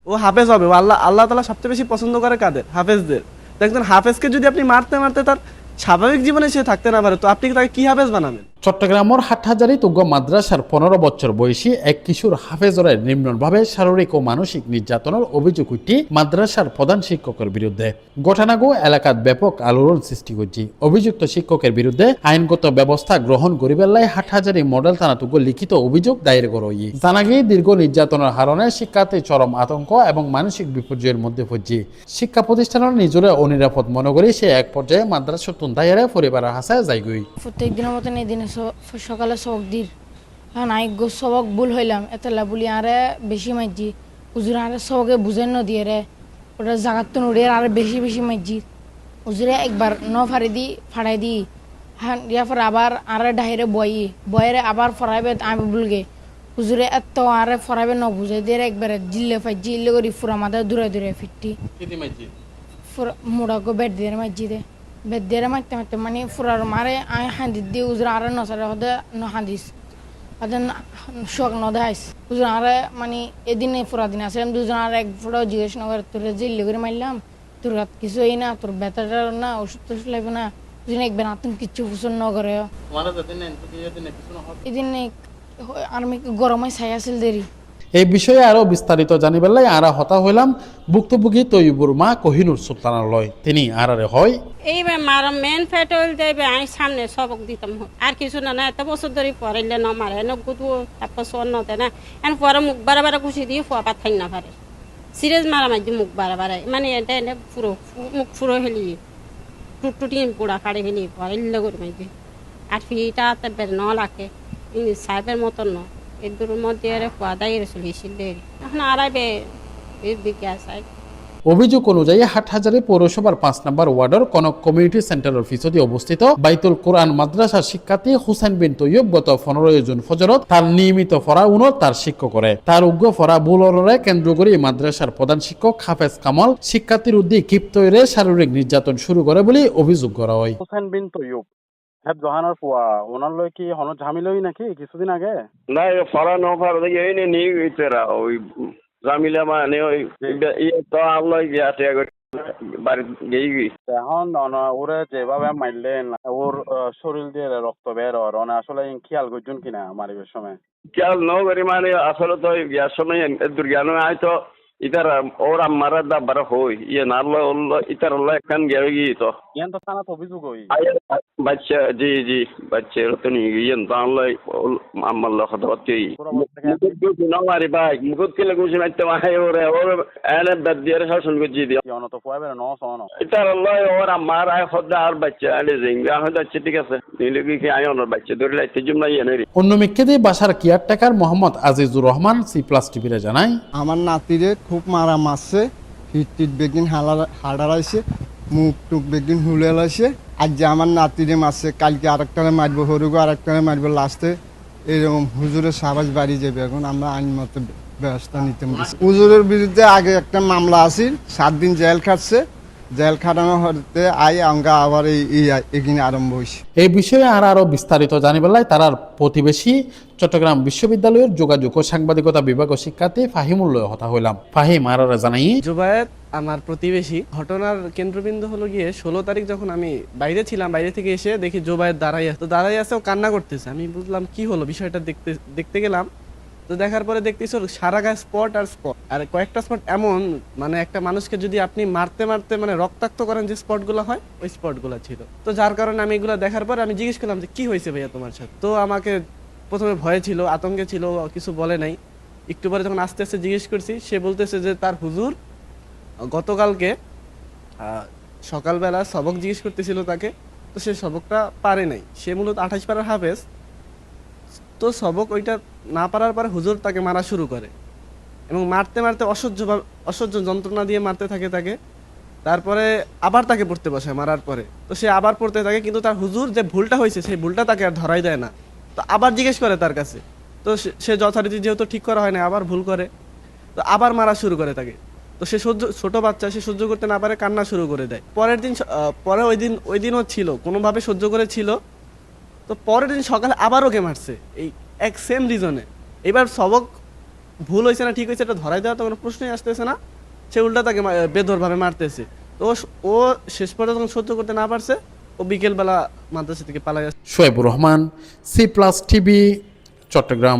ও হাফেজ হবে। ও আল্লাহ আল্লাহ তাআলা সবচেয়ে বেশি পছন্দ করে কাদের? হাফেজদের। তো একজন হাফেজকে যদি আপনি মারতে মারতে তার স্বাভাবিক জীবনে সে থাকতে না পারে, তো আপনি তাকে কি হাফেজ বানাবেন? চট্টগ্রামের হাটহাজারী তুগ্গ মাদ্রাসার 15 বছর বয়সী এক কিশোর হাফেজরে নিম্নভাবে শারীরিক ও মানসিক নির্যাতনের অভিযোগ উঠি মাদ্রাসার প্রধান শিক্ষকের বিরুদ্ধে। ঘটনাগো এলাকাত ব্যাপক আলোড়ন সৃষ্টি করছে। অভিযুক্ত শিক্ষকের বিরুদ্ধে আইনগত ব্যবস্থা গ্রহণ করিবেলায় হাটহাজারী মডেল থানা তুগ্গ লিখিত অভিযোগ দায়ের করই। জানা গিয়ে দীর্ঘ নির্যাতনের হারণে শিক্ষার্থী চরম আতঙ্ক এবং মানসিক বিপর্যয়ের মধ্যে পড়ছে। শিক্ষা প্রতিষ্ঠানের নিজরে অনিরাপদ মনে করি সে এক পর্যায়ে মাদ্রাসা তুন্দাইয়ারে পরিবারের হাসায় যাইগই। প্রত্যেক দিনের মতন এই দিনে সকালে সবক দির হ্যাঁ নাই গো সবক ভুল হইলাম এতলা বলি আরে বেশি মাইজি হুজুর আরে সবকে বুঝেন ন দিয়ে রে ওটা জাগাত তো নড়িয়ে আরে বেশি বেশি মাইজি হুজুরে একবার ফাড়ি দি ফাড়াই দি হ্যাঁ ইয়ারপর আবার আরে ডাহিরে বয়েরে আবার ফরাইবে আমি ভুলগে হুজুরে এত আরে ফরাইবে ন বুঝাই দিয়ে একবারে জিল্লে ফাই জিল্লে করি ফুরা মাথা দূরে দূরে ফিরতি মুড়াকে বেড দিয়ে মাইজি দে বেড দিয়ে মারতে মারতে মানে ফুরার মারে আমি হাঁদি দিয়ে উজরা আরে নসারে হদে ন হাঁদিস হদে শখ নদে আইস উজরা আরে মানে এদিনে ফুরা দিন আসলাম দুজন আর এক ফুটাও জিজ্ঞেস নগর তোর জিল্লি করে মারলাম তোর রাত কিছু এই না তোর ব্যথাটা না ওষুধ টষুধ লাগবে না দুজন একবার আতঙ্ক কিচ্ছু ফুসন ন করে এদিনে আমি গরমে ছাই আসিল দেরি। এই বিষয়ে আরো বিস্তারিত জানিবেলাই আরা হতা হইলাম ভুক্তভোগী তৈবুর মা কোহিনুর সুলতানার লয়। তিনি আরারে হয় এইবার মারা মেন ফ্যাট হইল যাইবে আমি সামনে সবক দিতাম আর কিছু না এত বছর ধরে পড়াইলে ন মারে এনে গুদু তারপর সোন নতে না এখন পরে মুখ বারে বারে খুশি দিয়ে ফোয়া পাঠাই না পারে সিরিয়াস মারা মাঝে মুখ বারে বারে মানে এটা এনে পুরো মুখ ফুরো হেলি টুটটুটি পোড়া কাড়ে হেলি পড়াইলে করে মাঝে আর ফিটা তারপরে ন লাখে সাহেবের মতন ন এই দূরের মধ্যে ফোয়া দাঁড়িয়ে চলিয়েছিল এখন আড়াইবে দিকে আসায়। অভিযোগ অনুযায়ী হাটহাজারী পৌরসভার 5 নম্বর ওয়ার্ডের কনক কমিউনিটি সেন্টারের পিছনে অবস্থিত বাইতুল কোরআন মাদ্রাসার শিক্ষার্থী হুসেন বিন তৈয়ব গত 15 জুন ফজরত তার নিয়মিত পড়াশুনো তার শিক্ষক করে তার উগ্র পড়া ভুলরে কেন্দ্র করে মাদ্রাসার প্রধান শিক্ষক হাফেজ কামাল শিক্ষার্থীর উদ্যোগে ক্ষিপ্ত হয়ে শারীরিক নির্যাতন শুরু করে বলে অভিযোগ করা হয়। হুসেন বিন তৈয়ব হ্যাঁ জহানার ফুয়া ওনার লয় কি হন ঝামিলই নাকি কিছুদিন আগে না ফরা ন ফরা দেখি এই নিয়ে গেছেরা ওই জামিলা মানে ওই ইয়ে তো আল্লাহ গিয়াছে বাড়ি গিয়ে এখন ওরে যেভাবে মারলেন ওর শরীর দিয়ে রক্ত বের হওয়ার আসলে খেয়াল করছেন কিনা মারিবের সময় খেয়াল ন করি মানে আসলে তো গ্যাস সময় দুর্জ্ঞান আয় তো ইতার ওর আমারা দাবার হই ইয়ে নারলো ইতার একখান গিয়ে তো ইয়ান তো থানাত অভিযোগ হই বাচ্চা জি জি বাচ্চা তো নিয়ে গিয়ে তো আনলো আমার কথা বাচ্চা মারি ভাই মুখত কেলে গুছি মারতে মাহে ওরে ওর এনে বাদ দিয়ে শাসন করছি দিয়ে তো ফুয়া বের ন সন ইতার ওর আমার আয় খদ্দা আর বাচ্চা আলে জিঙ্গা হয়তো আচ্ছা ঠিক আছে নিলে কি আয় ওনার বাচ্চা ধরে লাইতে জুম নাই এনে অন্য মিক্ষেদে বাসার কেয়ারটেকার মোহাম্মদ আজিজুর রহমান C+ টিভিরে জানায় আমার নাতিরে খুব মারা মারছে হিট বেগিন হাড়াইছে মুখ টুক বেগিন হুলে লাইছে আজ যে আমার নাতিরে মারছে কালকে আরেকটারে মারবো হরুগো আরেকটারে মারবো লাস্টে এরকম হুজুরের সাবাস বাড়ি যাবে এখন আমরা আইন মতো ব্যবস্থা নিতে হুজুরের বিরুদ্ধে আগে একটা মামলা আছিল 7 দিন জেল খাটছে জেল খাটানো হতে আঙ্গা আবার এখানে আরম্ভ হয়েছে। এই বিষয়ে আরো বিস্তারিত জানিবেলায় তার প্রতিবেশী চট্টগ্রাম বিশ্ববিদ্যালয়ের যোগাযোগ ও সাংবাদিকতা বিভাগের শিক্ষার্থী ফাহিমুল্লাহ হতা হইলাম। ফাহিম আরারা জানাই জুবায়েত আমার প্রতিবেশী। ঘটনার কেন্দ্রবিন্দু হলো গিয়ে 16 তারিখ যখন আমি বাইরে ছিলাম, বাইরে থেকে এসে দেখি জুবায়েত দাঁড়াই আছে ও কান্না করতেছে। আমি বুঝলাম কি হলো বিষয়টা, দেখতে গেলাম। তো দেখার পরে দেখতেছি সারা গায়ে স্পট আর কয়েকটা স্পট এমন মানে একটা মানুষকে যদি আপনি মারতে মানে রক্তাক্ত করেন যে স্পটগুলো হয় ওই স্পটগুলো ছিল। তো যার কারণে আমি এগুলো দেখার পর আমি জিজ্ঞেস করলাম যে কি হয়েছে ভাইয়া তোমার সাথে। তো আমাকে প্রথমে ভয়ে ছিল, আতঙ্কে ছিল, কিছু বলে নাই। একটু পরে যখন আস্তে আস্তে জিজ্ঞেস করছি সে বলতেছে যে তার হুজুর গতকালকে সকালবেলা সবক জিজ্ঞেস করতেছিল তাকে, তো সে সবকটা পারে নাই। সে মূলত 28 পারার হাফেজ। তো সবক ওইটা না পারার পরে হুজুর তাকে মারা শুরু করে এবং মারতে অসহ্য যন্ত্রণা দিয়ে মারতে থাকে তাকে। তারপরে আবার তাকে পড়তে বসে মারার পরে। তো সে আবার পড়তে থাকে, কিন্তু তার হুজুর যে ভুলটা হয়েছে সেই ভুলটা তাকে আর ধরাই দেয় না। তো আবার জিজ্ঞেস করে তার কাছে, তো সে যথারীতি যেহেতু ঠিক করা হয় না আবার ভুল করে, তো আবার মারা শুরু করে তাকে। তো সে ছোট বাচ্চা, সে সহ্য করতে না পারে, কান্না শুরু করে দেয়। পরে ওই দিনও ছিল, কোনোভাবে সহ্য করে ছিল। তো পরের দিন সকালে আবার ওকে মারছে এই এক সেম রিজনে। এবার সবক ভুল হয়েছে না ঠিক হয়েছে এটা ধরাই দেওয়া তো কোনো প্রশ্নই আসতেছে না, সে উল্টা তাকে বেদরভাবে মারতেছে। তো ও শেষ পর্যন্ত যখন সহ্য করতে না পারছে, ও বিকেলবেলা মাদ্রাসা থেকে পালাই আসছে। Shoebur Rahman, C+ TV, Chittagong.